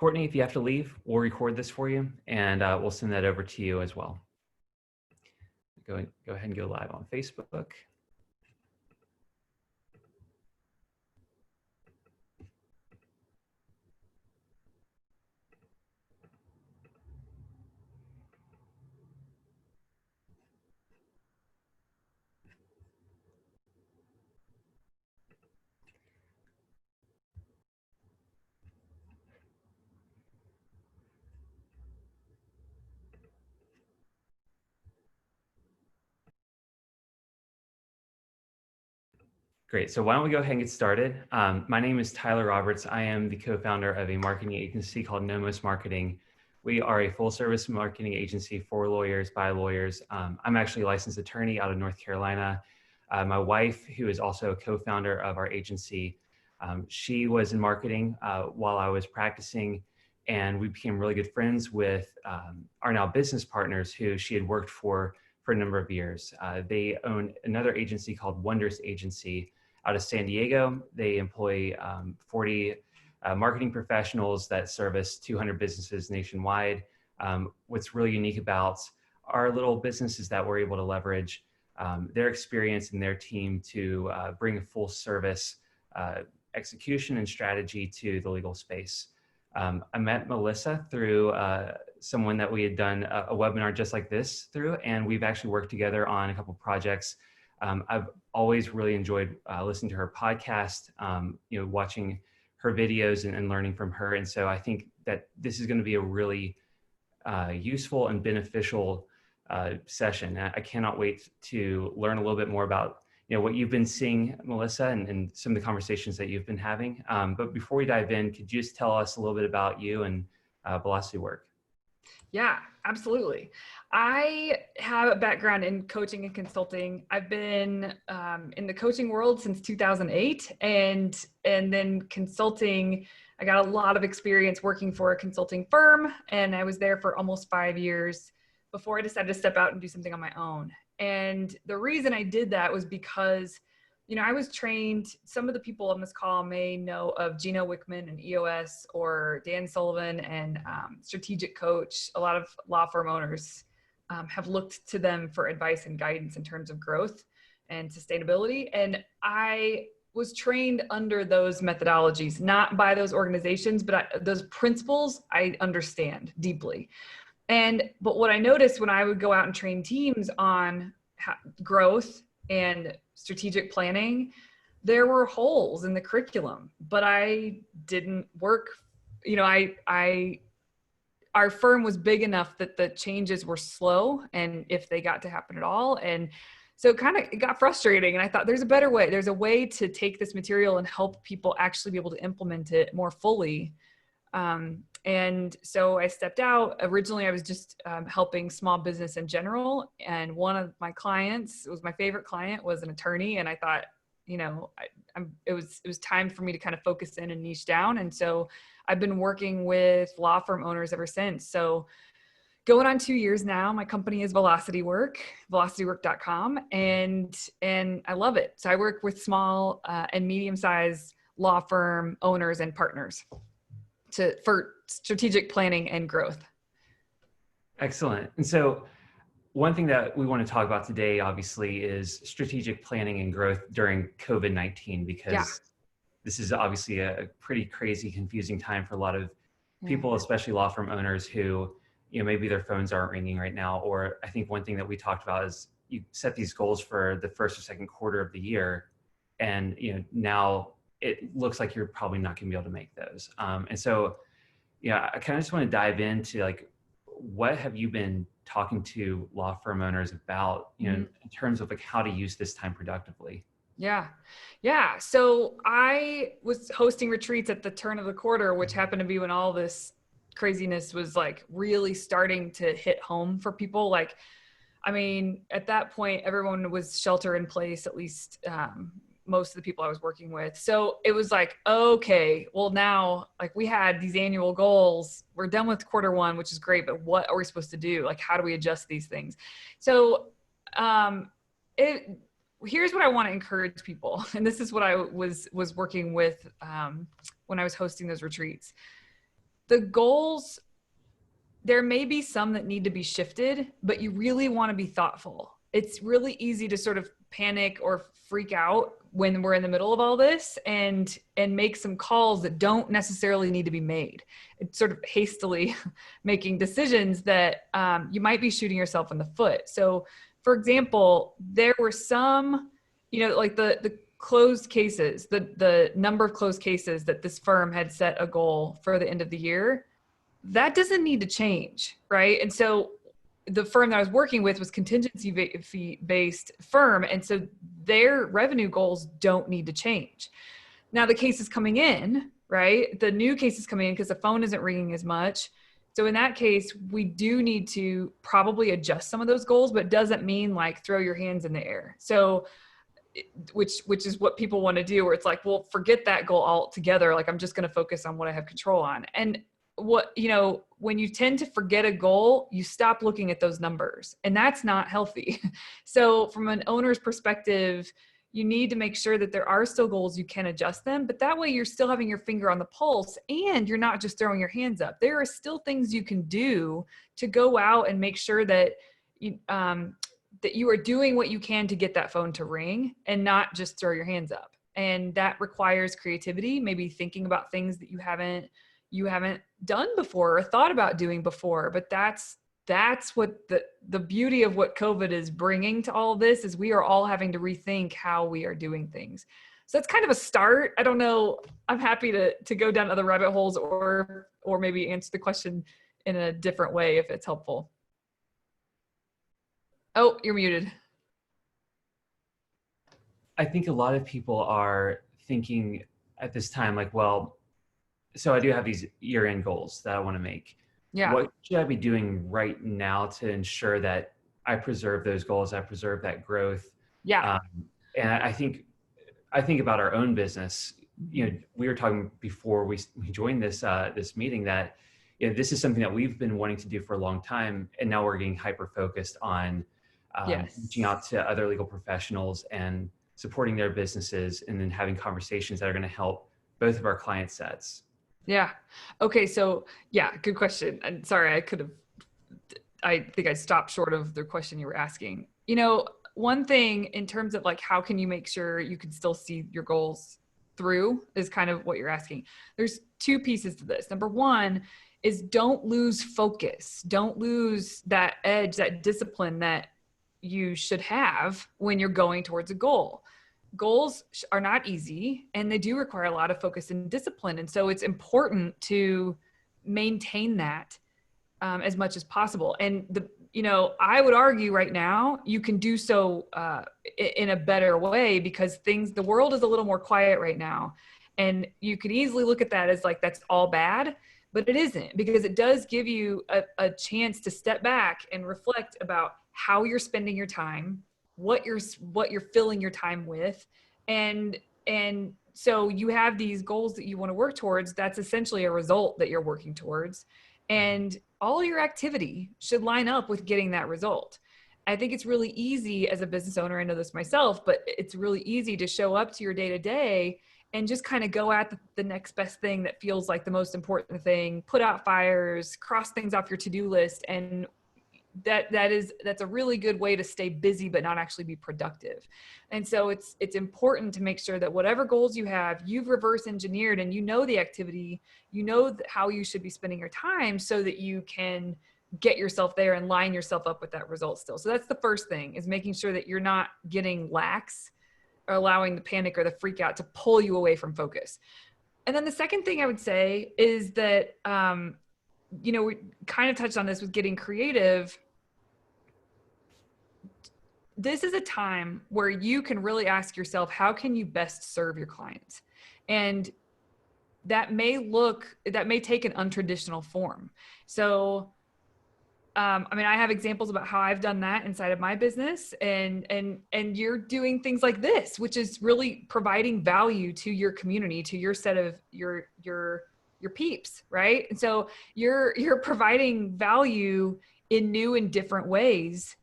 Courtney, if you have to leave, we'll record this for you and we'll send that over to you as well. Go ahead and go live on Facebook. Great. So why don't we go ahead and get started? My name is Tyler Roberts. I am the co-founder of a marketing agency called Nomos Marketing. We are a full-service marketing agency for lawyers, by lawyers. I'm actually a licensed attorney out of North Carolina. My wife, who is also a co-founder of our agency, she was in marketing while I was practicing, and we became really good friends with our now business partners who she had worked for a number of years. They own another agency called Wondrous Agency out of San Diego. They employ 40 marketing professionals that service 200 businesses nationwide. What's really unique about our little business is that we're able to leverage their experience and their team to bring a full service execution and strategy to the legal space. I met Melissa through someone that we had done a webinar just like this through, and we've actually worked together on a couple projects. I've always really enjoyed listening to her podcast, watching her videos and learning from her. And so I think that this is going to be a really useful and beneficial session. I cannot wait to learn a little bit more about what you've been seeing, Melissa, and some of the conversations that you've been having. But before we dive in, could you just tell us a little bit about you and Velocity Work? Yeah, absolutely. I have a background in coaching and consulting. I've been in the coaching world since 2008, and then consulting. I got a lot of experience working for a consulting firm, and I was there for almost 5 years before I decided to step out and do something on my own. And the reason I did that was because, I was trained, some of the people on this call may know of Gino Wickman and EOS, or Dan Sullivan and Strategic Coach. A lot of law firm owners have looked to them for advice and guidance in terms of growth and sustainability. And I was trained under those methodologies, not by those organizations, but those principles I understand deeply. But what I noticed when I would go out and train teams on growth and strategic planning, there were holes in the curriculum, but I didn't work. Our firm was big enough that the changes were slow, and if they got to happen at all. And so it got frustrating. And I thought there's a better way. There's a way to take this material and help people actually be able to implement it more fully. And so I stepped out. Originally, I was just helping small business in general. And one of my clients, it was my favorite client, was an attorney. And I thought, it was time for me to kind of focus in and niche down. And so I've been working with law firm owners ever since. So going on 2 years now. My company is Velocity Work, velocitywork.com. And I love it. So I work with small and medium-sized law firm owners and partners for strategic planning and growth. Excellent. And so one thing that we want to talk about today, obviously, is strategic planning and growth during COVID-19, because this is obviously a pretty crazy, confusing time for a lot of people, especially law firm owners who, maybe their phones aren't ringing right now. Or I think one thing that we talked about is you set these goals for the first or second quarter of the year, and now it looks like you're probably not going to be able to make those. And so, I kind of just want to dive into what have you been talking to law firm owners about, in terms of how to use this time productively? Yeah. So I was hosting retreats at the turn of the quarter, which happened to be when all this craziness was really starting to hit home for people. At that point, everyone was shelter in place, at least most of the people I was working with. So it was okay, well now, we had these annual goals. We're done with quarter one, which is great, but what are we supposed to do? How do we adjust these things? So here's what I want to encourage people. And this is what I was working with when I was hosting those retreats. the goals, there may be some that need to be shifted, but you really want to be thoughtful. It's really easy to sort of panic or freak out when we're in the middle of all this and make some calls that don't necessarily need to be made. It's sort of hastily making decisions that you might be shooting yourself in the foot. So for example, there were some, like the closed cases, the number of closed cases that this firm had set a goal for the end of the year, that doesn't need to change, right? And so the firm that I was working with was contingency fee based firm. And so their revenue goals don't need to change. Now the cases coming in, right? The new cases coming in because the phone isn't ringing as much. So in that case, we do need to probably adjust some of those goals, but doesn't mean like throw your hands in the air. So which is what people want to do, where it's like, well, forget that goal altogether. Like I'm just going to focus on what I have control on. And when you tend to forget a goal, you stop looking at those numbers, and that's not healthy. So from an owner's perspective, you need to make sure that there are still goals, you can adjust them, but that way you're still having your finger on the pulse and you're not just throwing your hands up. There are still things you can do to go out and make sure that you are doing what you can to get that phone to ring and not just throw your hands up. And that requires creativity, maybe thinking about things that you haven't done before or thought about doing before. But that's what the beauty of what COVID is bringing to all this is we are all having to rethink how we are doing things. So that's kind of a start. I don't know. I'm happy to go down other rabbit holes or maybe answer the question in a different way if it's helpful. Oh, you're muted. I think a lot of people are thinking at this time, like, well, so I do have these year-end goals that I want to make. Yeah. What should I be doing right now to ensure that I preserve those goals, I preserve that growth? Yeah. And I think about our own business. We were talking before we joined this meeting that this is something that we've been wanting to do for a long time, and now we're getting hyper focused on reaching out to other legal professionals and supporting their businesses, and then having conversations that are going to help both of our client sets. Yeah. Okay. So yeah, good question. And sorry, I think I stopped short of the question you were asking. One thing in terms of like, how can you make sure you can still see your goals through is kind of what you're asking. There's two pieces to this. Number one is don't lose focus. Don't lose that edge, that discipline that you should have when you're going towards a goal. Goals are not easy and they do require a lot of focus and discipline. And so it's important to maintain that as much as possible. And I would argue right now you can do so in a better way because the world is a little more quiet right now. And you could easily look at that as like, that's all bad, but it isn't, because it does give you a chance to step back and reflect about how you're spending your time, what you're filling your time with. And so you have these goals that you want to work towards. That's essentially a result that you're working towards. And all your activity should line up with getting that result. I think it's really easy as a business owner, I know this myself, but it's really easy to show up to your day-to-day and just kind of go at the next best thing that feels like the most important thing, put out fires, cross things off your to-do list. And that's a really good way to stay busy but not actually be productive. And so it's important to make sure that whatever goals you have, you've reverse engineered and the activity, how you should be spending your time so that you can get yourself there and line yourself up with that result still. So that's the first thing, is making sure that you're not getting lax or allowing the panic or the freak out to pull you away from focus. And then the second thing I would say is that we kind of touched on this with getting creative. This is a time where you can really ask yourself, how can you best serve your clients? And that may take an untraditional form. So, I have examples about how I've done that inside of my business, and you're doing things like this, which is really providing value to your community, to your set of your peeps, right? And so you're providing value in new and different ways.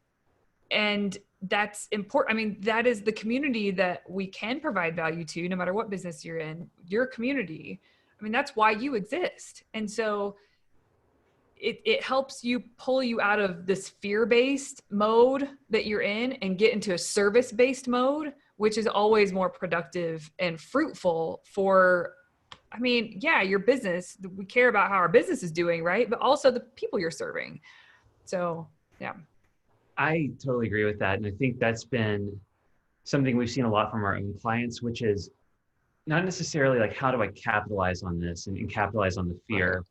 And that's important. That is the community that we can provide value to, no matter what business you're in, your community. I mean, that's why you exist. And so it helps you pull you out of this fear-based mode that you're in and get into a service-based mode, which is always more productive and fruitful for, I mean, yeah, your business, we care about how our business is doing, right? But also the people you're serving. So, yeah. I totally agree with that. And I think that's been something we've seen a lot from our own clients, which is not necessarily like, how do I capitalize on this and capitalize on the fear,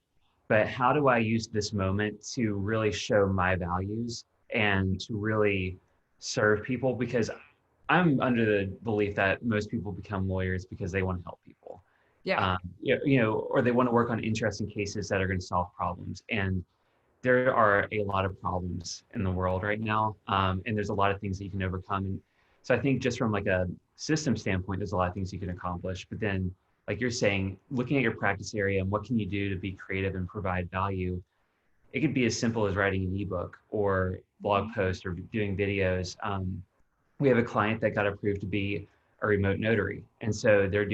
but how do I use this moment to really show my values and to really serve people? Because I'm under the belief that most people become lawyers because they want to help people. Yeah. Or they want to work on interesting cases that are going to solve problems. And there are a lot of problems in the world right now. And there's a lot of things that you can overcome. And so I think just from like a system standpoint, there's a lot of things you can accomplish. But then, like you're saying, looking at your practice area and what can you do to be creative and provide value, it could be as simple as writing an ebook or blog post or doing videos. We have a client that got approved to be a remote notary. And so they're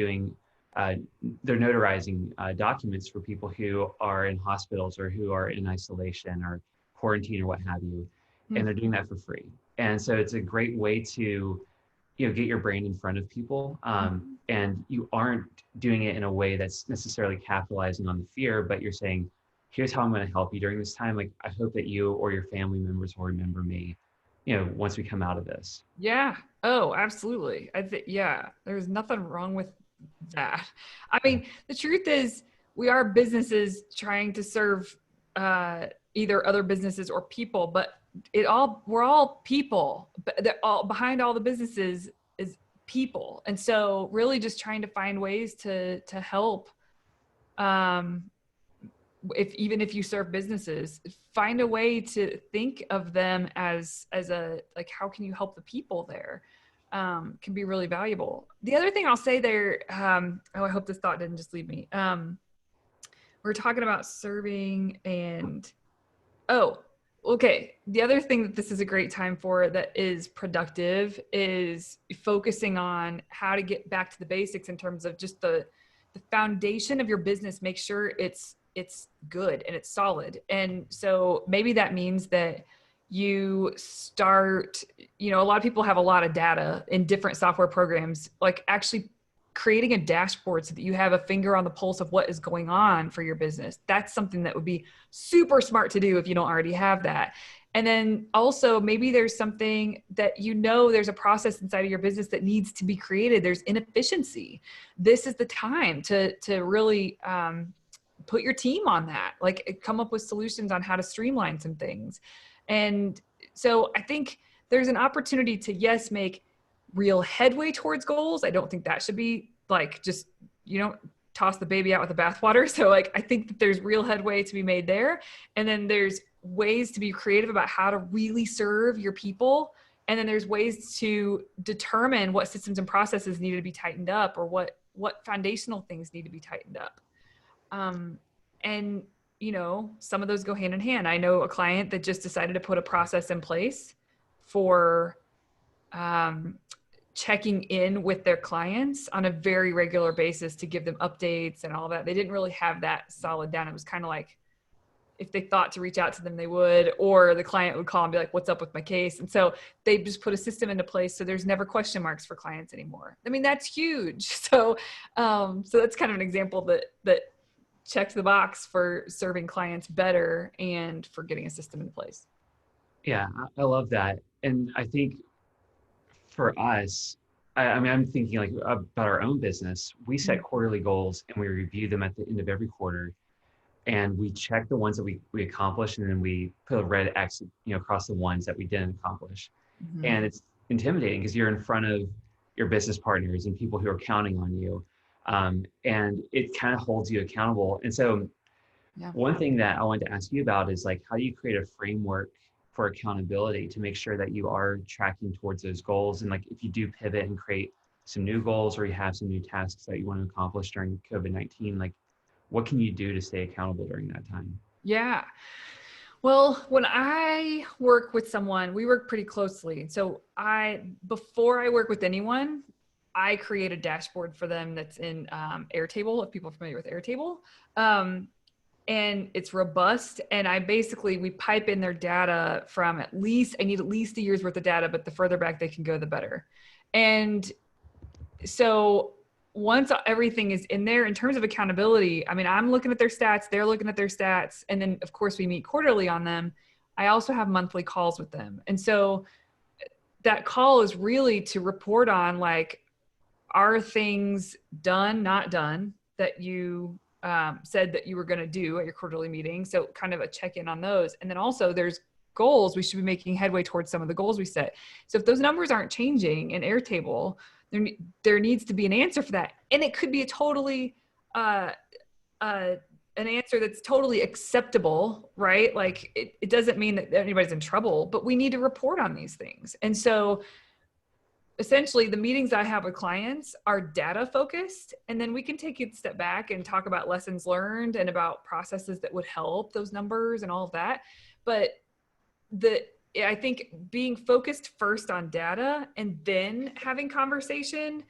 notarizing documents for people who are in hospitals or who are in isolation or quarantine or what have you. And they're doing that for free. And so it's a great way to, get your brand in front of people. And you aren't doing it in a way that's necessarily capitalizing on the fear, but you're saying, here's how I'm going to help you during this time. Like, I hope that you or your family members will remember me, once we come out of this. Yeah. Oh, absolutely. I think, yeah, there's nothing wrong with that. I mean, the truth is we are businesses trying to serve either other businesses or people, but we're all people, but behind all the businesses is people. And so really just trying to find ways to help, even if you serve businesses, find a way to think of them as a, like, how can you help the people there? Can be really valuable. The other thing I'll say there, I hope this thought didn't just leave me. We're talking about serving and, okay. The other thing that this is a great time for that is productive is focusing on how to get back to the basics in terms of just the foundation of your business. Make sure it's good and it's solid. And so maybe that means that you start, a lot of people have a lot of data in different software programs, like actually creating a dashboard so that you have a finger on the pulse of what is going on for your business. That's something that would be super smart to do if you don't already have that. And then also maybe there's something that, there's a process inside of your business that needs to be created. There's inefficiency. This is the time to really, put your team on that, like come up with solutions on how to streamline some things. And so I think there's an opportunity to, yes, make real headway towards goals. I don't think that should be like, just, toss the baby out with the bathwater. So like, I think that there's real headway to be made there. And then there's ways to be creative about how to really serve your people. And then there's ways to determine what systems and processes need to be tightened up, or what foundational things need to be tightened up. And, some of those go hand in hand. I know a client that just decided to put a process in place for checking in with their clients on a very regular basis to give them updates and all that. They didn't really have that solid down. It was kind of like, if they thought to reach out to them, they would, or the client would call and be like, what's up with my case? And so they just put a system into place. So there's never question marks for clients anymore. I mean, that's huge. So that's kind of an example that checks the box for serving clients better and for getting a system in place. Yeah, I love that. And I think for us, I'm thinking like about our own business. We set quarterly goals and we review them at the end of every quarter. And we check the ones that we accomplished, and then we put a red X, across the ones that we didn't accomplish. Mm-hmm. And it's intimidating because you're in front of your business partners and people who are counting on you. And it kind of holds you accountable. And so one thing that I wanted to ask you about is like, how do you create a framework for accountability to make sure that you are tracking towards those goals? And like, if you do pivot and create some new goals, or you have some new tasks that you want to accomplish during COVID-19, like, what can you do to stay accountable during that time? Yeah. Well, when I work with someone, we work pretty closely. So before I work with anyone, I create a dashboard for them that's in Airtable, if people are familiar with Airtable. And it's robust. And we pipe in their data from I need at least a year's worth of data, but the further back they can go, the better. And so once everything is in there, in terms of accountability, I mean, I'm looking at their stats, they're looking at their stats. And then of course we meet quarterly on them. I also have monthly calls with them. And so that call is really to report on, like, are things done, not done, that you said that you were going to do at your quarterly meeting. So kind of a check-in on those. And then also there's goals. We should be making headway towards some of the goals we set. So if those numbers aren't changing in Airtable, there needs to be an answer for that. And it could be a totally, an answer that's totally acceptable, right? Like it doesn't mean that anybody's in trouble, but we need to report on these things. And so essentially the meetings I have with clients are data focused, and then we can take a step back and talk about lessons learned and about processes that would help those numbers and all of that. But I think being focused first on data and then having conversation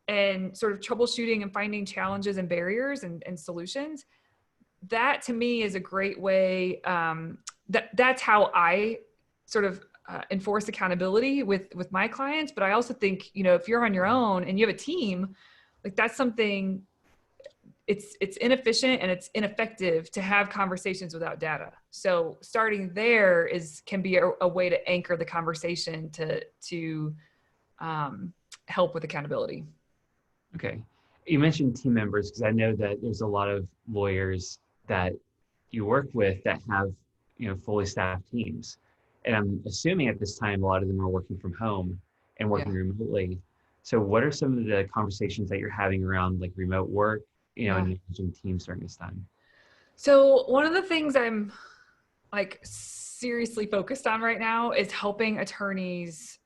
and sort of troubleshooting and finding challenges and barriers and solutions, that to me is a great way. That's how I sort of enforce accountability with my clients. But I also think, if you're on your own and you have a team, like that's something, it's inefficient and it's ineffective to have conversations without data. So starting there can be a way to anchor the conversation to help with accountability. Okay. You mentioned team members, because I know that there's a lot of lawyers that you work with that have, fully staffed teams. And I'm assuming at this time, a lot of them are working from home and working remotely. So what are some of the conversations that you're having around like remote work, and managing teams during this time? So one of the things I'm like seriously focused on right now is helping attorneys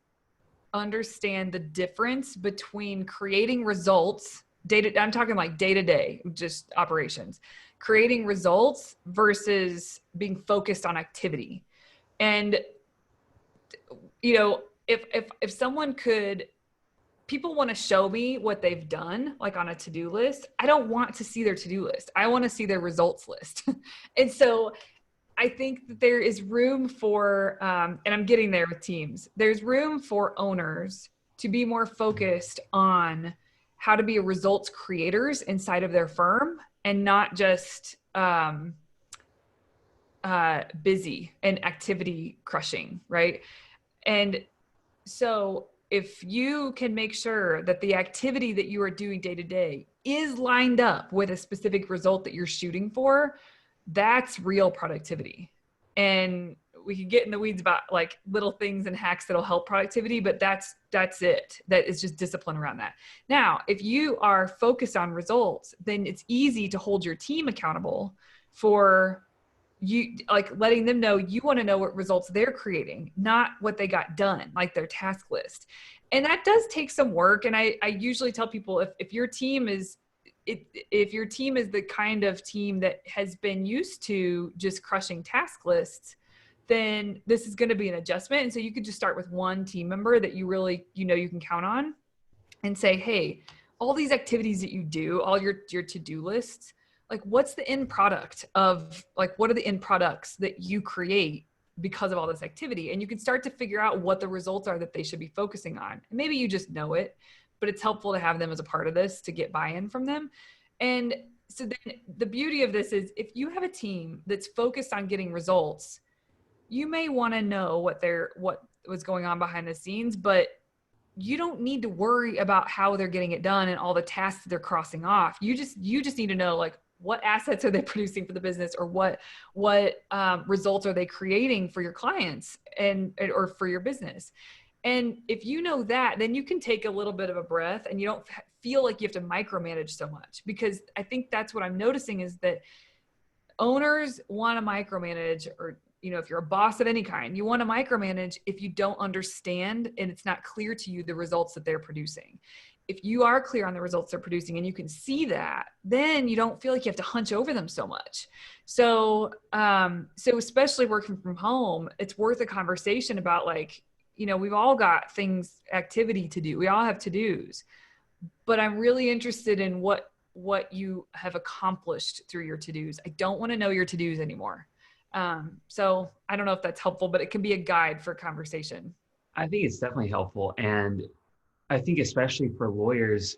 understand the difference between creating results, I'm talking like day-to-day, just operations, creating results versus being focused on activity. And, if someone people want to show me what they've done, like on a to-do list, I don't want to see their to-do list. I want to see their results list. And so I think that there is room for, and I'm getting there with teams, there's room for owners to be more focused on how to be results creators inside of their firm and not just busy and activity crushing, right? And so if you can make sure that the activity that you are doing day to day is lined up with a specific result that you're shooting for, that's real productivity. And we can get in the weeds about like little things and hacks that'll help productivity, but that's it. That is just discipline around that. Now, if you are focused on results, then it's easy to hold your team accountable for you, like letting them know you want to know what results they're creating, not what they got done, like their task list. And that does take some work. And I usually tell people if your team is the kind of team that has been used to just crushing task lists, then this is going to be an adjustment. And so you could just start with one team member that you really, you can count on and say, hey, all these activities that you do, all your to-do lists, like what's the end product of, like, what are the end products that you create because of all this activity? And you can start to figure out what the results are that they should be focusing on. And maybe you just know it, but it's helpful to have them as a part of this to get buy-in from them. And so then the beauty of this is if you have a team that's focused on getting results, you may want to know what was going on behind the scenes, but you don't need to worry about how they're getting it done and all the tasks they're crossing off. You just need to know, like, what assets are they producing for the business, or what results are they creating for your clients or for your business. And if you know that, then you can take a little bit of a breath and you don't feel like you have to micromanage so much, because I think that's what I'm noticing is that owners want to micromanage, or, if you're a boss of any kind, you want to micromanage if you don't understand and it's not clear to you the results that they're producing. If you are clear on the results they're producing and you can see that, then you don't feel like you have to hunch over them so much. So especially working from home, it's worth a conversation about, like, we've all got activity to do. We all have to-dos. but I'm really interested in what you have accomplished through your to-dos. I don't want to know your to-dos anymore. So I don't know if that's helpful, but it can be a guide for conversation. I think it's definitely helpful. And I think especially for lawyers,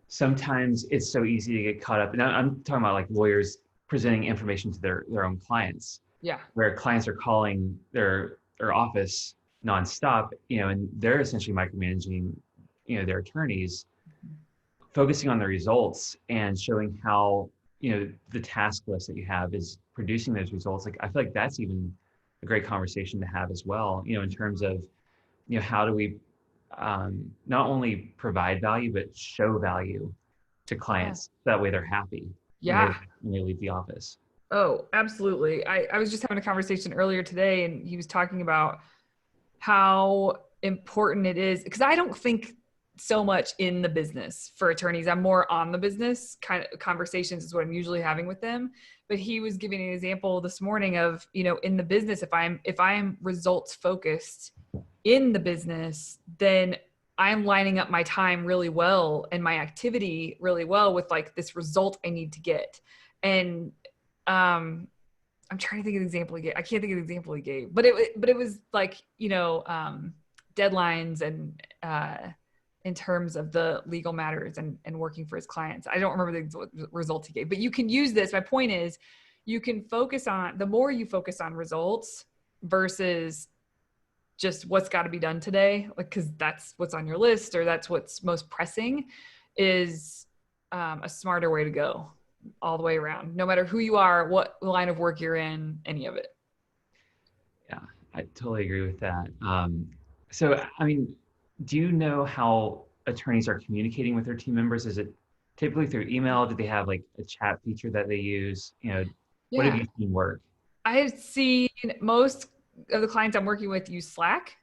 sometimes it's so easy to get caught up. And I'm talking about like lawyers presenting information to their own clients, Yeah. where clients are calling their office nonstop, and they're essentially micromanaging, their attorneys, focusing on the results and showing how, the task list that you have is producing those results. Like, I feel like that's even a great conversation to have as well, in terms of, how do we not only provide value, but show value to Yeah. clients. That way they're happy when Yeah. they leave the office. Oh, absolutely. I was just having a conversation earlier today, and he was talking about how important it is, because I don't think so much in the business for attorneys. I'm more on the business kind of conversations is what I'm usually having with them. But he was giving an example this morning of, in the business, if I'm results focused in the business, then I'm lining up my time really well and my activity really well with like this result I need to get. And I'm trying to think of the example he gave. I can't think of the example he gave, but it was like, deadlines and in terms of the legal matters and working for his clients. I don't remember the results he gave, but you can use this. My point is, you can focus on, the more you focus on results versus just what's got to be done today, like, because that's what's on your list or that's what's most pressing, is a smarter way to go all the way around, no matter who you are, what line of work you're in, any of it. Yeah, I totally agree with that. So, I mean, do you know how attorneys are communicating with their team members? Is it typically through email? Do they have like a chat feature that they use? What have Yeah. you seen work? I've seen most of the clients I'm working with use Slack.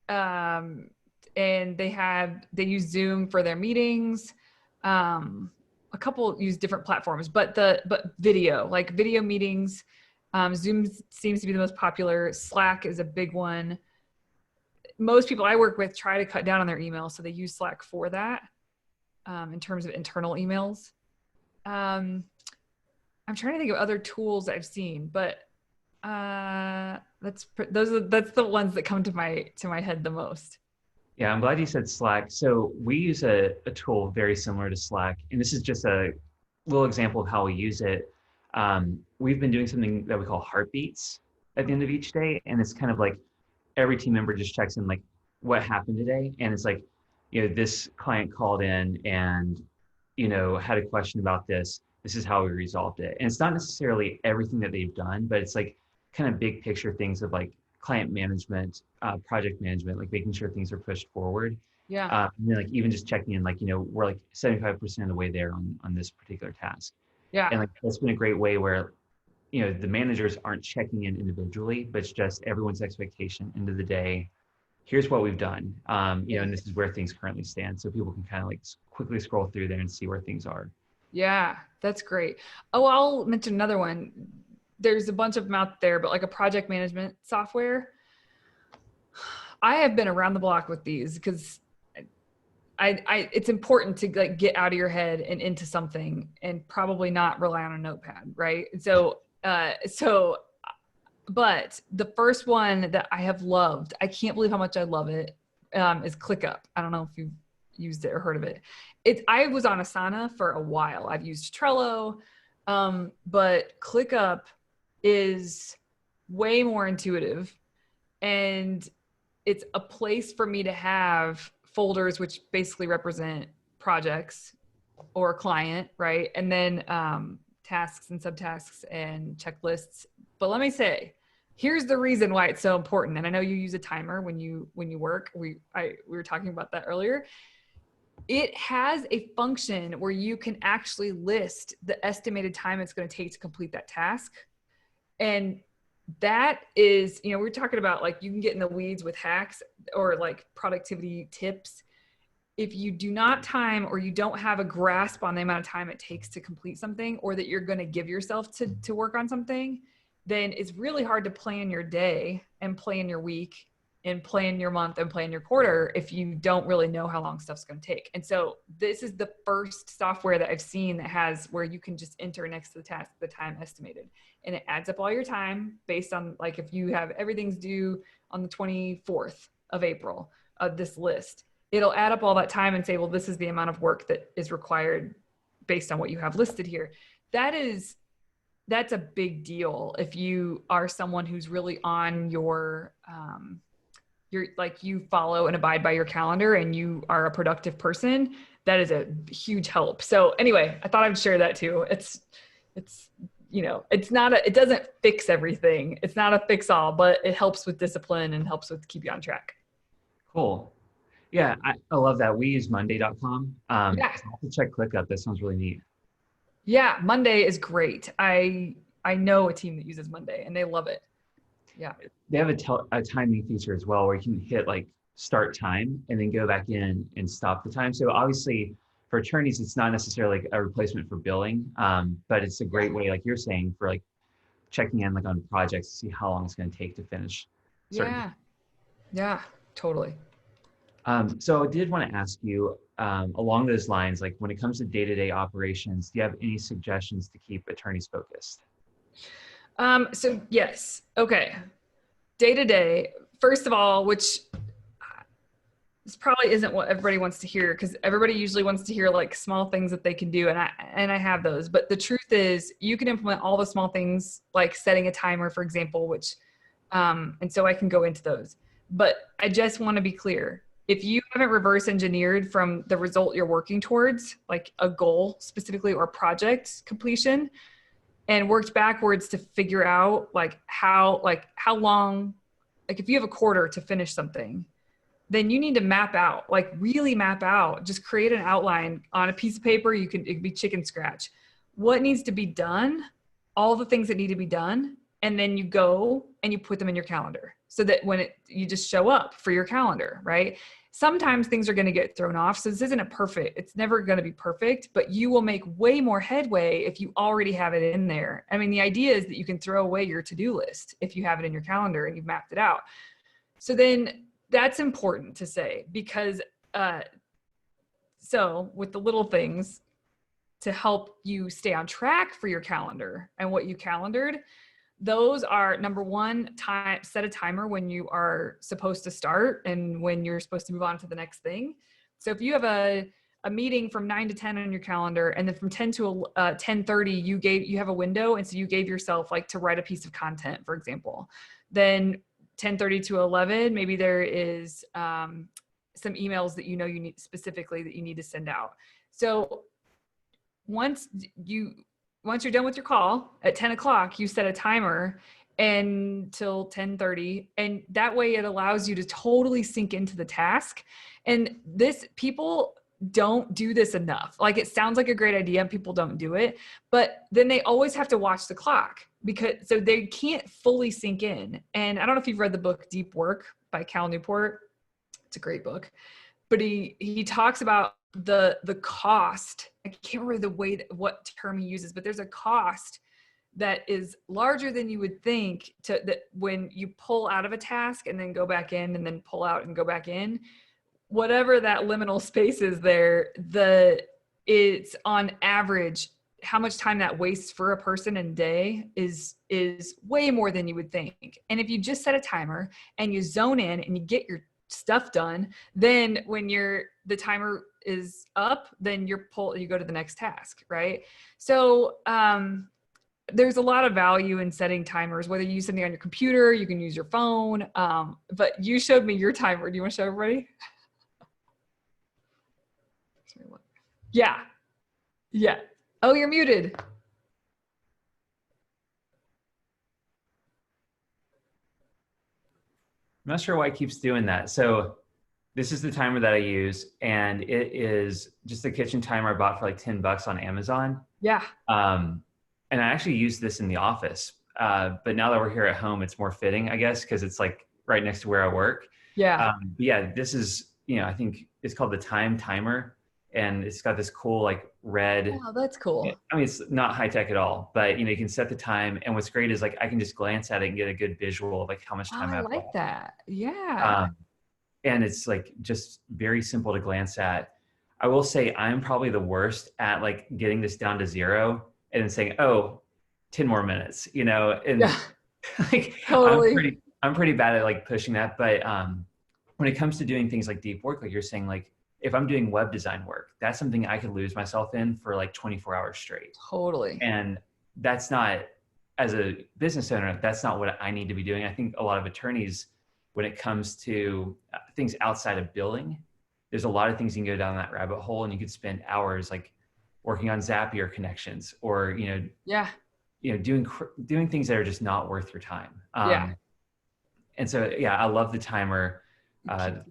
Um, and they use Zoom for their meetings. A couple use different platforms, but video meetings. Zoom seems to be the most popular. Slack is a big one. Most people I work with try to cut down on their email, so they use Slack for that, in terms of internal emails. I'm trying to think of other tools I've seen, but that's the ones that come to my head the most. Yeah, I'm glad you said Slack. So we use a tool very similar to Slack, and this is just a little example of how we use it. We've been doing something that we call heartbeats at the end of each day, and it's kind of like every team member just checks in like what happened today, and it's like, this client called in and had a question about this. This is how we resolved it, and it's not necessarily everything that they've done, but it's like kind of big picture things of like client management, project management, like making sure things are pushed forward. Yeah. And then like even just checking in, like, we're like 75% of the way there on this particular task. Yeah. And like that's been a great way where, the managers aren't checking in individually, but it's just everyone's expectation end of the day. Here's what we've done, and this is where things currently stand. So people can kind of like quickly scroll through there and see where things are. Yeah, that's great. Oh, I'll mention another one. There's a bunch of them out there, but like a project management software. I have been around the block with these because it's important to like get out of your head and into something and probably not rely on a notepad, right? But the first one that I have loved, I can't believe how much I love it, is ClickUp. I don't know if you've used it or heard of it. I was on Asana for a while. I've used Trello, but ClickUp is way more intuitive, and it's a place for me to have folders, which basically represent projects or a client, right? And then tasks and subtasks and checklists. But let me say, here's the reason why it's so important. And I know you use a timer when you work. We were talking about that earlier. It has a function where you can actually list the estimated time it's going to take to complete that task. And that is, we're talking about like you can get in the weeds with hacks or like productivity tips. If you do not time or you don't have a grasp on the amount of time it takes to complete something, or that you're going to give yourself to work on something, then it's really hard to plan your day and plan your week and plan your month and plan your quarter if you don't really know how long stuff's going to take. And so this is the first software that I've seen that has where you can just enter next to the task the time estimated, and it adds up all your time based on, like, if you have everything's due on the 24th of April of this list, it'll add up all that time and say, well, this is the amount of work that is required based on what you have listed here. That's a big deal if you are someone who's really on your like, you follow and abide by your calendar and you are a productive person. That is a huge help. So anyway, I thought I'd share that too. It's it doesn't fix everything. It's not a fix all, but it helps with discipline and helps with keep you on track. Cool. Yeah, I love that. We use Monday.com. Yeah. I'll have to check ClickUp. That sounds really neat. Yeah, Monday is great. I know a team that uses Monday and they love it. Yeah. They have a timing feature as well where you can hit like start time and then go back in and stop the time. So obviously for attorneys, it's not necessarily like a replacement for billing, but it's a great way, like you're saying, for like checking in like on projects to see how long it's going to take to finish. Yeah, totally. So I did want to ask you along those lines, like when it comes to day-to-day operations, do you have any suggestions to keep attorneys focused? So yes. Okay. Day to day, first of all, which this probably isn't what everybody wants to hear, because everybody usually wants to hear like small things that they can do. And I have those, but the truth is you can implement all the small things like setting a timer, for example, which, and so I can go into those, but I just want to be clear. If you haven't reverse engineered from the result you're working towards, like a goal specifically or project completion, and worked backwards to figure out how long, like if you have a quarter to finish something, then you need to map out, like really map out, just create an outline on a piece of paper. It can be chicken scratch. What needs to be done, all the things that need to be done. And then you go and you put them in your calendar so that when you just show up for your calendar, right? Sometimes things are going to get thrown off. So this isn't it's never going to be perfect, but you will make way more headway if you already have it in there. I mean, the idea is that you can throw away your to-do list if you have it in your calendar and you've mapped it out. So then that's important to say, because so with the little things to help you stay on track for your calendar and what you calendared, those are number one, set a timer when you are supposed to start and when you're supposed to move on to the next thing. So if you have a meeting from 9 to 10 on your calendar, and then from 10 to 10:30, you have a window. And so you gave yourself like to write a piece of content, for example, then 10:30 to 11, maybe there is some emails that you need specifically that you need to send out. So once you're done with your call at 10 o'clock, you set a timer until 10:30. And that way it allows you to totally sink into the task. And people don't do this enough. Like, it sounds like a great idea and people don't do it, but then they always have to watch the clock so they can't fully sink in. And I don't know if you've read the book Deep Work by Cal Newport. It's a great book, but he talks about the cost. I can't remember what term he uses, but there's a cost that is larger than you would think that when you pull out of a task and then go back in and then pull out and go back in, whatever that liminal space is there, it's on average, how much time that wastes for a person in a day is way more than you would think. And if you just set a timer and you zone in and you get your stuff done, then when the timer is up, then you go to the next task, right? So there's a lot of value in setting timers, whether you use something on your computer, you can use your phone, but you showed me your timer. Do you want to show everybody? Yeah. Oh, you're muted. I'm not sure why it keeps doing that. So this is the timer that I use, and it is just a kitchen timer I bought for like $10 on Amazon. Yeah. And I actually use this in the office. But now that we're here at home, it's more fitting, I guess, because it's like right next to where I work. Yeah. But yeah, this is, I think it's called the time timer. and it's got this cool like red. Oh, that's cool. I mean, it's not high tech at all, but you can set the time. And what's great is like I can just glance at it and get a good visual of like how much Oh, time I I've like left. that. Yeah. Um, and it's like just very simple to glance at. I will say I'm probably the worst at like getting this down to 0 and then saying, oh, 10 more minutes, and Yeah, like totally. I'm pretty bad at like pushing that. But when it comes to doing things like deep work, like you're saying, like if I'm doing web design work, that's something I could lose myself in for like 24 hours straight. Totally. And that's not, as a business owner, that's not what I need to be doing. I think a lot of attorneys, when it comes to things outside of billing, there's a lot of things you can go down that rabbit hole, and you could spend hours like working on Zapier connections, or Yeah. doing things that are just not worth your time. Yeah. And so, yeah, I love It keeps you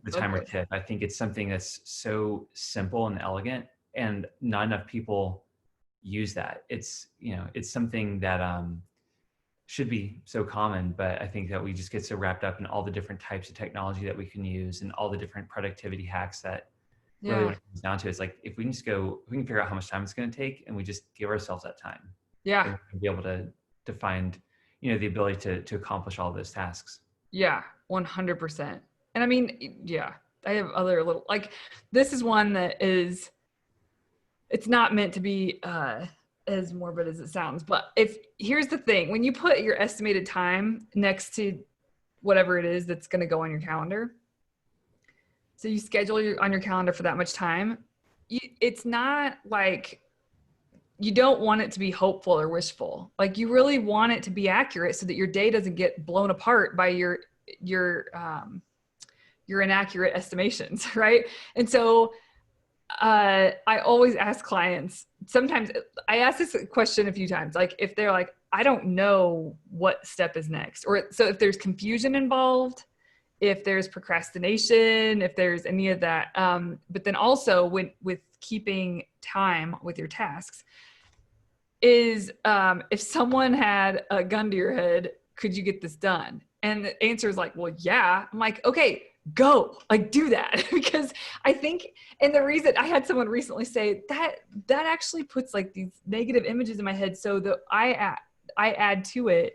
the timer focused. tip. I think it's something that's so simple and elegant, and not enough people use that. It's something that should be so common, but I think that we just get so wrapped up in all the different types of technology that we can use and all the different productivity hacks that really, Yeah. when it comes down to it, it's like if we can figure out how much time it's going to take, and we just give ourselves that time, Yeah. then we'll be able to find the ability to accomplish all of those tasks. Yeah. 100%. And I mean, yeah, I have other little, like, this is one that is, it's not meant to be as morbid as it sounds, but here's the thing, when you put your estimated time next to whatever it is that's going to go on your calendar, so you schedule on your calendar for that much time, it's not like, you don't want it to be hopeful or wishful. Like, you really want it to be accurate so that your day doesn't get blown apart by your inaccurate estimations, right? And so I always ask clients, sometimes I ask this question a few times, like if they're like, I don't know what step is next, or so if there's confusion involved, if there's procrastination, if there's any of that. But then also with keeping time with your tasks is, if someone had a gun to your head, could you get this done? And the answer is like, well, yeah. I'm like, okay, go, like, do that. Because I think, and the reason, I had someone recently say that actually puts like these negative images in my head. So I add to it,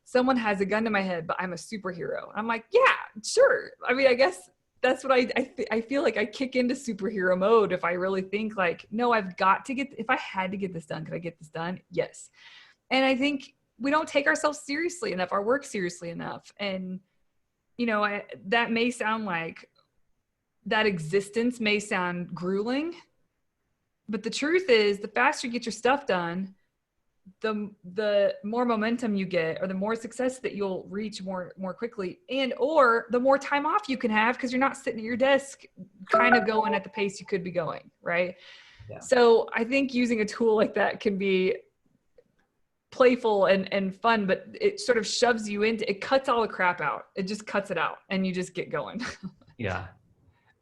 someone has a gun to my head, but I'm a superhero. I'm like, yeah, sure. I mean, I guess that's what I feel like I kick into superhero mode if I really think like, no, I've got to if I had to get this done, could I get this done? Yes. And I think we don't take ourselves seriously enough, our work seriously enough. And, that may sound like, that existence may sound grueling, but the truth is, the faster you get your stuff done, the more momentum you get, or the more success that you'll reach more quickly, and or the more time off you can have, because you're not sitting at your desk kind of going at the pace you could be going, right? Yeah. So I think using a tool like that can be playful and fun, but it sort of shoves you into, it cuts all the crap out. It just cuts it out and you just get going. Yeah.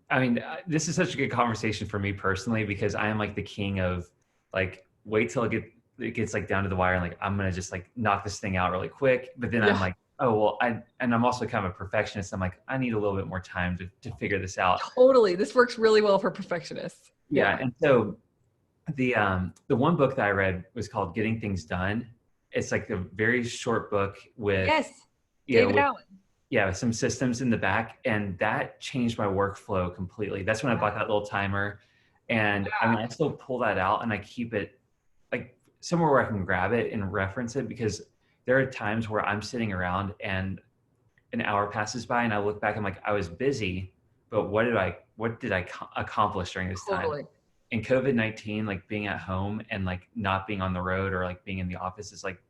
I mean, this is such a good conversation for me personally, because I am like the king of like, wait till it gets like down to the wire, and like, I'm going to just like knock this thing out really quick. But then I'm Yeah, like, oh, well, and I'm also kind of a perfectionist. I'm like, I need a little bit more time to figure this out. totally. This works really well for perfectionists. Yeah. Yeah. And so the one book that I read was called Getting Things Done. It's like a very short book with, Yes. David with Allen. some systems in the back, and that changed my workflow completely. That's when I bought that little timer, and I mean, I still pull that out and I keep it like somewhere where I can grab it and reference it, because there are times where I'm sitting around and an hour passes by and I look back, I'm like, I was busy, but what did I accomplish during this time? Totally. And COVID-19, like being at home and like not being on the road or like being in the office, is like,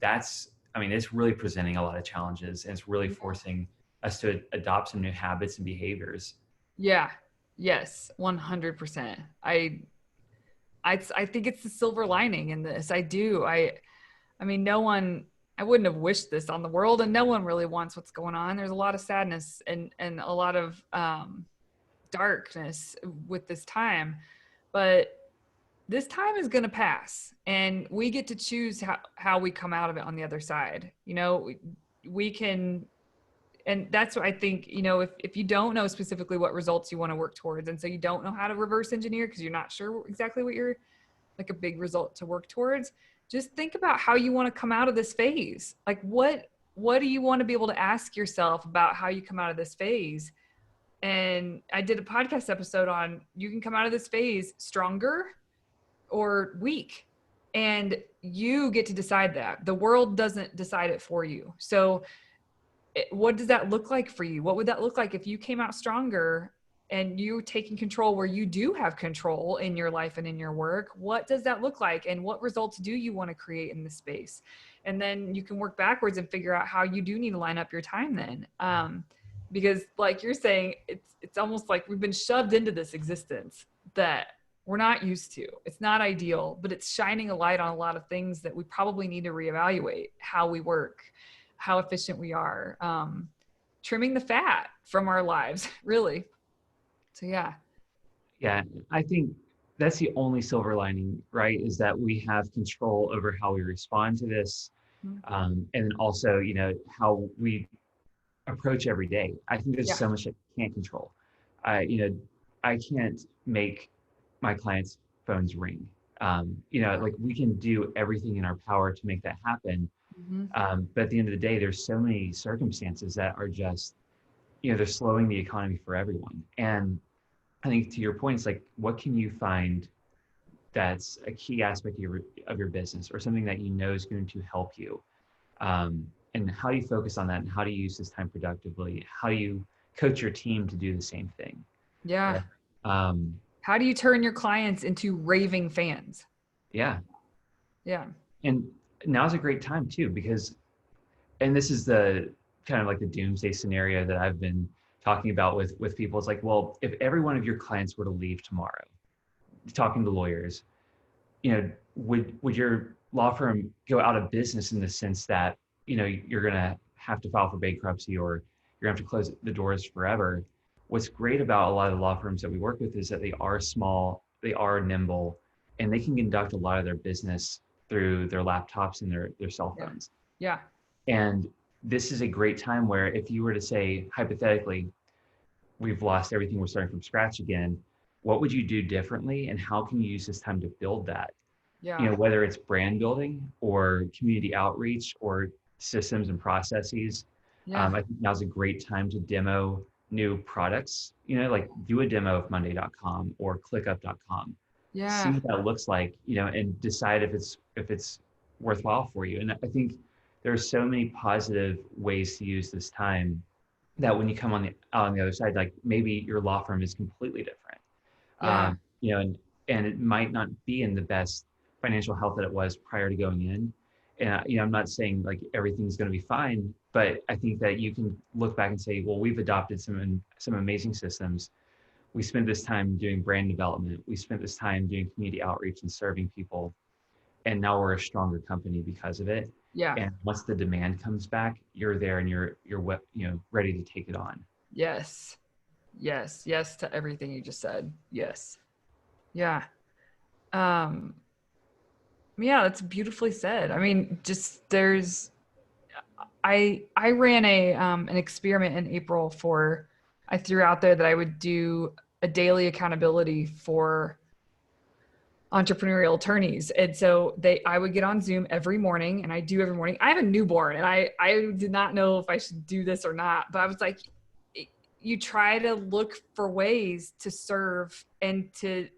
it's really presenting a lot of challenges, and it's really forcing us to adopt some new habits and behaviors. Yeah. Yes. 100%. I think it's the silver lining in this. I do. I mean, I wouldn't have wished this on the world, and no one really wants what's going on. There's a lot of sadness and a lot of darkness with this time, but this time is going to pass, and we get to choose how we come out of it on the other side. We can, And that's what I think, if you don't know specifically what results you want to work towards, and so you don't know how to reverse engineer because you're not sure exactly what you're like a big result to work towards, just think about how you want to come out of this phase. Like what do you want to be able to ask yourself about how you come out of this phase? And I did a podcast episode on, you can come out of this phase stronger or weak, and you get to decide that. The world doesn't decide it for you. So what does that look like for you? What would that look like if you came out stronger and you taking control where you do have control in your life and in your work? What does that look like? And what results do you want to create in this space? And then you can work backwards and figure out how you do need to line up your time then. Because like you're saying, it's almost like we've been shoved into this existence that we're not used to. It's not ideal, but it's shining a light on a lot of things that we probably need to reevaluate: how we work, how efficient we are, trimming the fat from our lives, really. So yeah. Yeah, I think that's the only silver lining, right? Is that we have control over how we respond to this, and then also, how we approach every day. I think there's so much I can't control. I can't make my clients' phones ring. Like we can do everything in our power to make that happen. But at the end of the day, there's so many circumstances that are just, they're slowing the economy for everyone. And I think to your point, it's like, what can you find that's a key aspect of your business, or something that is going to help you? And how do you focus on that? And how do you use this time productively? How do you coach your team to do the same thing? Yeah. Right? How do you turn your clients into raving fans? Yeah. Yeah. And now's a great time too, because, and this is the kind of like the doomsday scenario that I've been talking about with people. It's like, well, if every one of your clients were to leave tomorrow, talking to lawyers, would your law firm go out of business, in the sense that, you're going to have to file for bankruptcy, or you're going to have to close the doors forever? What's great about a lot of the law firms that we work with is that they are small, they are nimble, and they can conduct a lot of their business through their laptops and their cell phones. Yeah. And this is a great time where, if you were to say, hypothetically, we've lost everything, we're starting from scratch again, what would you do differently? And how can you use this time to build that? Yeah. Whether it's brand building or community outreach or systems and processes. I think now's a great time to demo new products, like do a demo of monday.com or clickup.com. Yeah. See what that looks like, and decide if it's worthwhile for you. And I think there are so many positive ways to use this time, that when you come on the other side, like maybe your law firm is completely different. And it might not be in the best financial health that it was prior to going in. And I'm not saying like everything's going to be fine, but I think that you can look back and say, well, we've adopted some amazing systems. We spent this time doing brand development. We spent this time doing community outreach and serving people. And now we're a stronger company because of it. Yeah. And once the demand comes back, you're there and you're ready to take it on. Yes. Yes. Yes to everything you just said. Yes. Yeah. Yeah, that's beautifully said. I mean, just I ran an experiment in April I threw out there that I would do a daily accountability for entrepreneurial attorneys. And so I would get on Zoom every morning, and I do every morning. I have a newborn, and I did not know if I should do this or not, but I was like, you try to look for ways to serve and to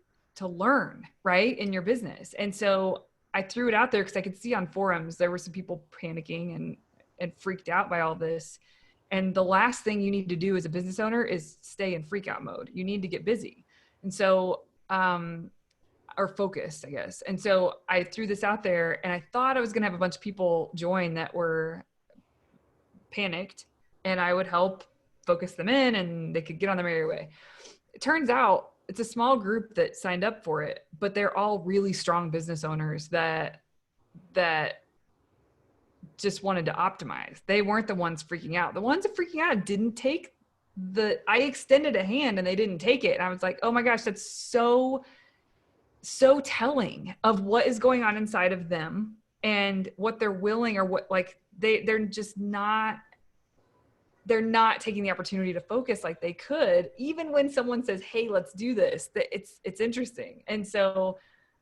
learn, right, in your business. And so I threw it out there because I could see on forums, there were some people panicking and freaked out by all this. And the last thing you need to do as a business owner is stay in freak out mode. You need to get busy. And so, or focused, I guess. And so I threw this out there, and I thought I was going to have a bunch of people join that were panicked, and I would help focus them in and they could get on their merry way. It turns out it's a small group that signed up for it, but they're all really strong business owners that just wanted to optimize. They weren't the ones freaking out. The ones that freaking out didn't take I extended a hand and they didn't take it. And I was like, oh my gosh, that's so telling of what is going on inside of them and what they're willing, or what, like they're just not they're not taking the opportunity to focus like they could, even when someone says, hey, let's do this, that it's interesting. And so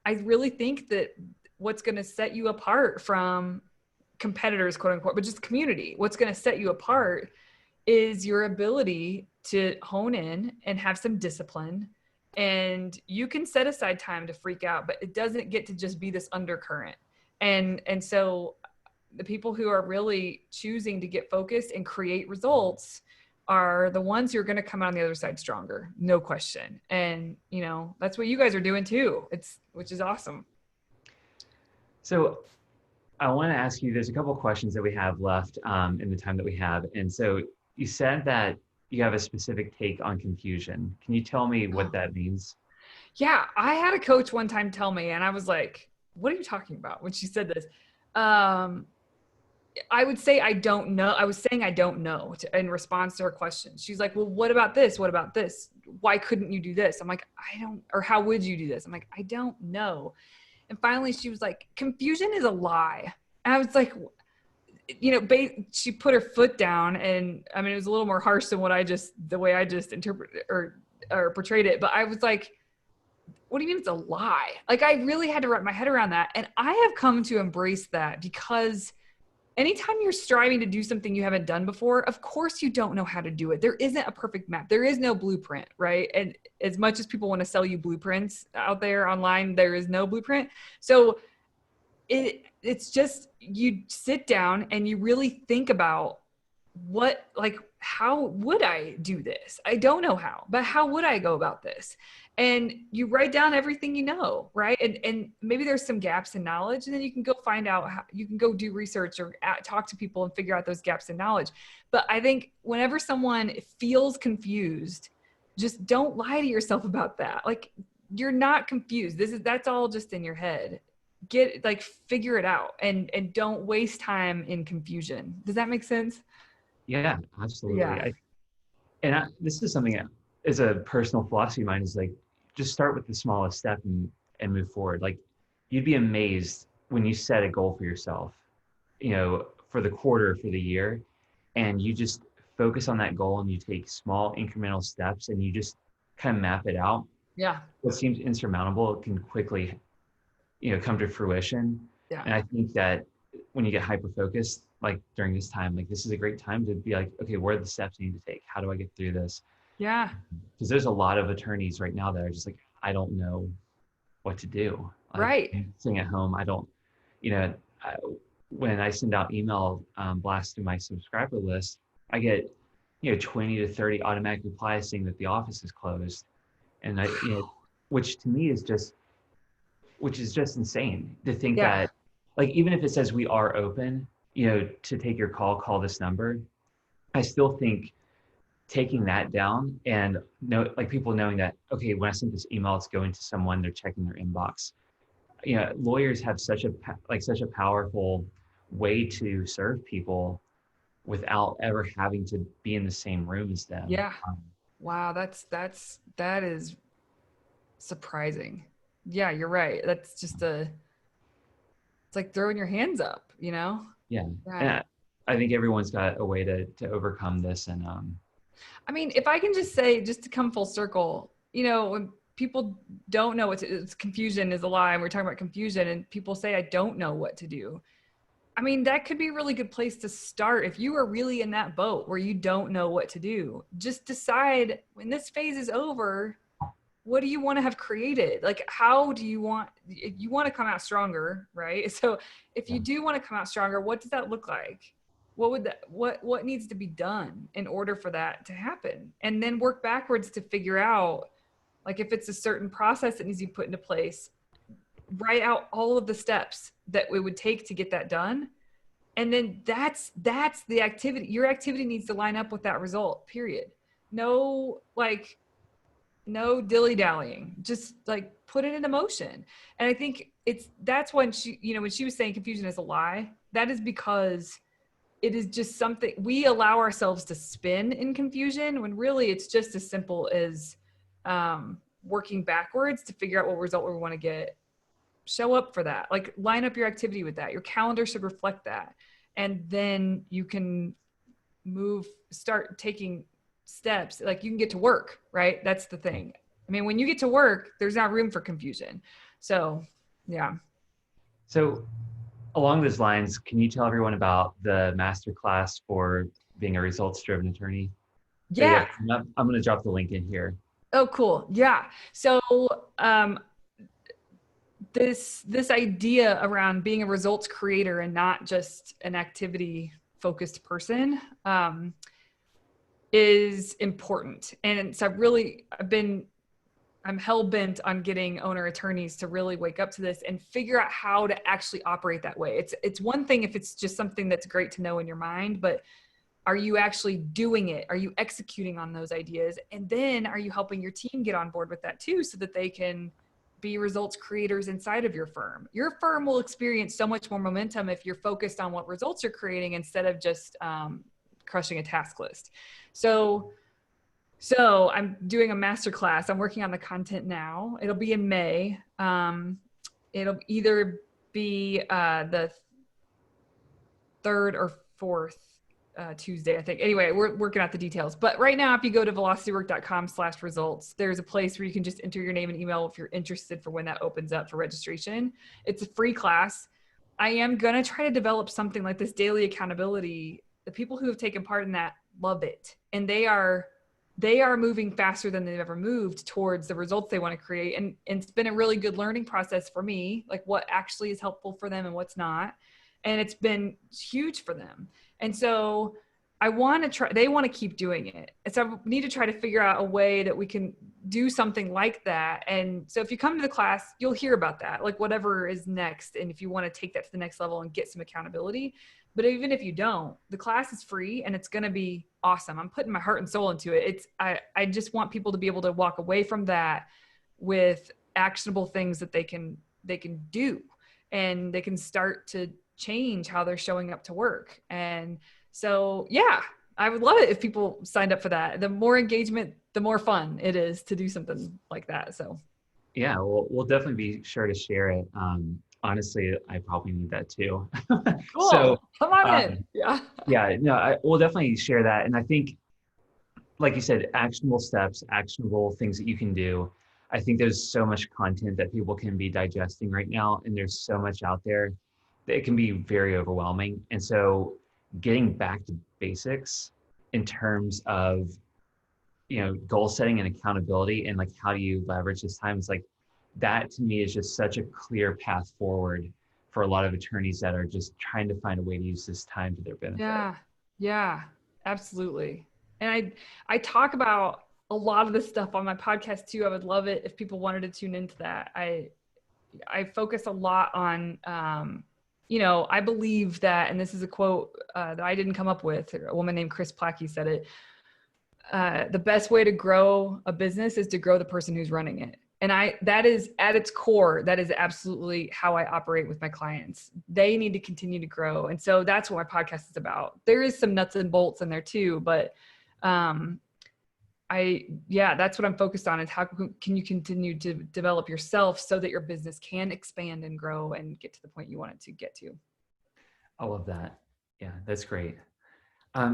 I really think that what's going to set you apart from competitors, quote unquote, but just community, what's going to set you apart is your ability to hone in and have some discipline. And you can set aside time to freak out, but it doesn't get to just be this undercurrent. And so the people who are really choosing to get focused and create results are the ones who are going to come out on the other side stronger, no question. And, you know, that's what you guys are doing too. Which is awesome. So I want to ask you, there's a couple of questions that we have left in the time that we have. And so you said that you have a specific take on confusion. Can you tell me what that means? Yeah. I had a coach one time tell me, and I was like, what are you talking about when she said this? I would say, I don't know. I was saying, I don't know in response to her question. She's like, well, what about this? What about this? Why couldn't you do this? I'm like, I don't, or how would you do this? I'm like, I don't know. And finally she was like, confusion is a lie. And I was like, you know, she put her foot down, and I mean, it was a little more harsh than the way I just interpreted or portrayed it. But I was like, what do you mean it's a lie? Like, I really had to wrap my head around that. And I have come to embrace that, because anytime you're striving to do something you haven't done before, of course you don't know how to do it. There isn't a perfect map. There is no blueprint, right? And as much as people want to sell you blueprints out there online, there is no blueprint. So it's just, you sit down and you really think about how would I do this? I don't know how, but how would I go about this? And you write down everything you know, right? And maybe there's some gaps in knowledge, and then you can go find out how you can go do research or talk to people and figure out those gaps in knowledge. But I think whenever someone feels confused, just don't lie to yourself about that. Like, you're not confused. That's all just in your head. Figure it out, and don't waste time in confusion. Does that make sense? Yeah, absolutely. Yeah. This is something that is a personal philosophy of mine, is like, just start with the smallest step and move forward. Like, you'd be amazed when you set a goal for yourself, you know, for the quarter, for the year, and you just focus on that goal and you take small incremental steps and you just kind of map it out. Yeah. What seems insurmountable can quickly, you know, come to fruition. Yeah. And I think that when you get hyper focused, like during this time, like this is a great time to be like, okay, what are the steps I need to take? How do I get through this? Yeah. Because there's a lot of attorneys right now that are just like, I don't know what to do. Like, right. Sitting at home, I don't, you know, when I send out email blasts to my subscriber list, I get, you know, 20 to 30 automatic replies saying that the office is closed. And you know, which to me is just insane to think that, like, even if it says we are open, you know, to take your call, call this number. I still think taking that down and like people knowing that, okay, when I send this email, it's going to someone, they're checking their inbox. You know, lawyers have such a powerful way to serve people without ever having to be in the same room as them. Yeah. Wow. That is surprising. Yeah, you're right. That's just it's like throwing your hands up, you know? Yeah. And I think everyone's got a way to overcome this. And I mean, if I can just say, just to come full circle, you know, when people don't know it's confusion is a lie, and we're talking about confusion, and people say, I don't know what to do. I mean, that could be a really good place to start. If you are really in that boat where you don't know what to do, just decide, when this phase is over, what do you want to have created? Like, how do you want to come out stronger, right? So if you do want to come out stronger, what does that look like? What needs to be done in order for that to happen? And then work backwards to figure out, like, if it's a certain process that needs to be put into place, write out all of the steps that it would take to get that done. And then that's the activity. Your activity needs to line up with that result, period. No dilly-dallying, just like put it into motion. And I think that's when when she was saying confusion is a lie, that is because it is just something we allow ourselves to spin in confusion, when really it's just as simple as working backwards to figure out what result we want to get. Show up for that, like line up your activity with that. Your calendar should reflect that. And then you can start taking steps, like you can get to work, right? That's the thing. I mean, when you get to work, there's not room for confusion. So, yeah. So along those lines, can you tell everyone about the masterclass for being a results-driven attorney that you Yeah. have coming up? I'm going to drop the link in here. Oh, cool. Yeah. So, this idea around being a results creator and not just an activity focused person, is important. And so I'm hell bent on getting owner attorneys to really wake up to this and figure out how to actually operate that way. It's one thing if it's just something that's great to know in your mind, but are you actually doing it? Are you executing on those ideas? And then are you helping your team get on board with that too, so that they can be results creators inside of your firm? Your firm will experience so much more momentum if you're focused on what results you're creating instead of just crushing a task list. So I'm doing a masterclass. I'm working on the content now. It'll be in May. It'll either be the third or fourth Tuesday, I think. Anyway, we're working out the details. But right now, if you go to velocitywork.com/results, there's a place where you can just enter your name and email if you're interested for when that opens up for registration. It's a free class. I am going to try to develop something like this daily accountability. The people who have taken part in that love it. And they are moving faster than they've ever moved towards the results they want to create. And it's been a really good learning process for me, like what actually is helpful for them and what's not. And it's been huge for them. And so they want to keep doing it. And so I need to try to figure out a way that we can do something like that. And so if you come to the class, you'll hear about that, like whatever is next. And if you want to take that to the next level and get some accountability, but even if you don't, the class is free and it's going to be awesome. I'm putting my heart and soul into it. I just want people to be able to walk away from that with actionable things that they can do, and they can start to change how they're showing up to work. And so, yeah, I would love it if people signed up for that. The more engagement, the more fun it is to do something like that. So, Yeah, we'll definitely be sure to share it. Honestly, I probably need that too. So, cool. Come on in. um, Yeah. yeah, no, we'll definitely share that. And I think, like you said, actionable steps, actionable things that you can do. I think there's so much content that people can be digesting right now, and there's so much out there that it can be very overwhelming. And so, getting back to basics in terms of goal setting and accountability, and like how do you leverage this time, is like that to me is just such a clear path forward for a lot of attorneys that are just trying to find a way to use this time to their benefit. Yeah, absolutely. And I talk about a lot of this stuff on my podcast too. I would love it if people wanted to tune into that. I focus a lot on, I believe that, and this is a quote that I didn't come up with. A woman named Chris Plackey said it. The best way to grow a business is to grow the person who's running it. And that is at its core, that is absolutely how I operate with my clients. They need to continue to grow. And so that's what my podcast is about. There is some nuts and bolts in there too, but that's what I'm focused on, is how can you continue to develop yourself so that your business can expand and grow and get to the point you want it to get to. I love that. Yeah, that's great.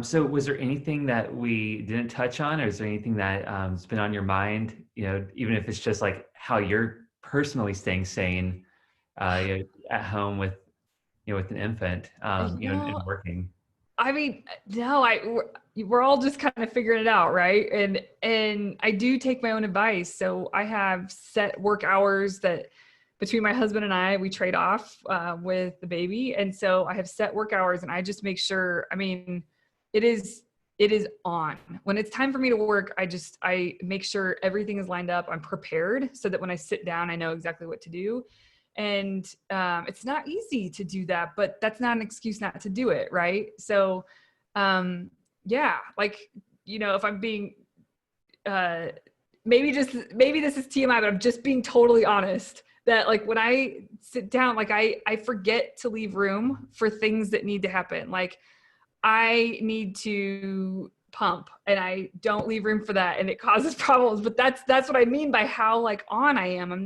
So was there anything that we didn't touch on, or is there anything that has been on your mind, even if it's just like how you're personally staying sane at home with, with an infant, and working? I mean, no, we're all just kind of figuring it out, right? And I do take my own advice. So I have set work hours that between my husband and I, we trade off with the baby. And so I have set work hours, and I just make sure, it is on. When it's time for me to work, I make sure everything is lined up. I'm prepared so that when I sit down, I know exactly what to do. And it's not easy to do that, but that's not an excuse not to do it, right? So if I'm being maybe this is TMI, but I'm just being totally honest, that like when I sit down, like I forget to leave room for things that need to happen. Like I need to pump and I don't leave room for that, and it causes problems. But that's what I mean by how like on I am.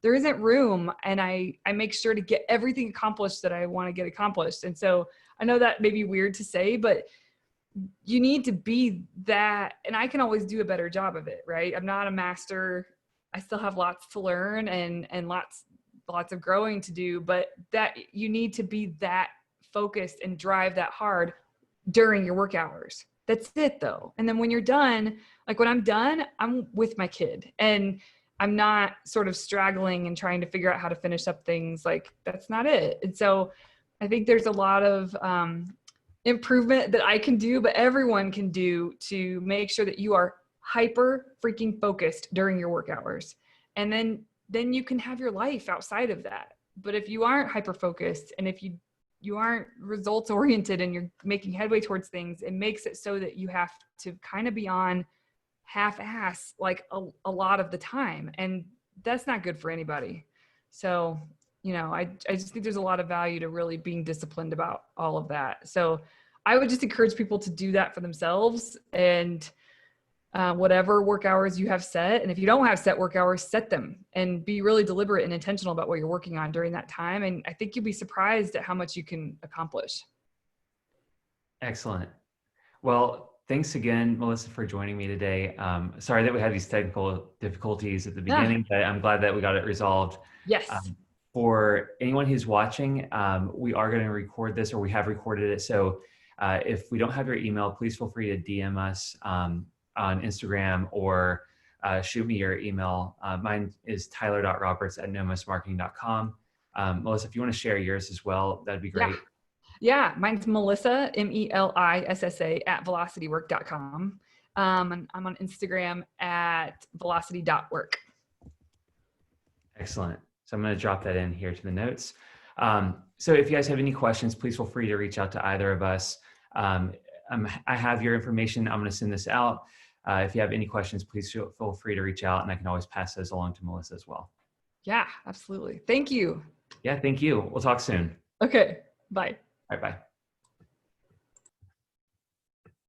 There isn't room, and I make sure to get everything accomplished that I want to get accomplished. And so I know that may be weird to say, but you need to be that, and I can always do a better job of it, right? I'm not a master. I still have lots to learn and lots of growing to do, but that you need to be that focused and drive that hard during your work hours. That's it though. And then when you're done, like when I'm done, I'm with my kid and I'm not sort of straggling and trying to figure out how to finish up things. Like that's not it. And so I think there's a lot of improvement that I can do, but everyone can do to make sure that you are hyper freaking focused during your work hours. And then you can have your life outside of that. But if you aren't hyper focused and if you aren't results oriented and you're making headway towards things, it makes it so that you have to kind of be on half ass like a lot of the time. And that's not good for anybody. So, I just think there's a lot of value to really being disciplined about all of that. So I would just encourage people to do that for themselves and whatever work hours you have set. And if you don't have set work hours, set them and be really deliberate and intentional about what you're working on during that time. And I think you'll be surprised at how much you can accomplish. Excellent. Well, thanks again, Melissa, for joining me today. Sorry that we had these technical difficulties at the beginning, but I'm glad that we got it resolved. Yes. For anyone who's watching, we are going to record this, or we have recorded it. So if we don't have your email, please feel free to DM us on Instagram or shoot me your email. Mine is tyler.roberts@nomosmarketing.com. Melissa, if you want to share yours as well, that'd be great. Yeah, mine's Melissa, MELISSA @velocitywork.com. I'm on Instagram at velocity.work. Excellent. So I'm going to drop that in here to the notes. So if you guys have any questions, please feel free to reach out to either of us. I have your information. I'm going to send this out. If you have any questions, please feel free to reach out, and I can always pass those along to Melissa as well. Yeah, absolutely. Thank you. Yeah, thank you. We'll talk soon. Okay, bye. All right, bye.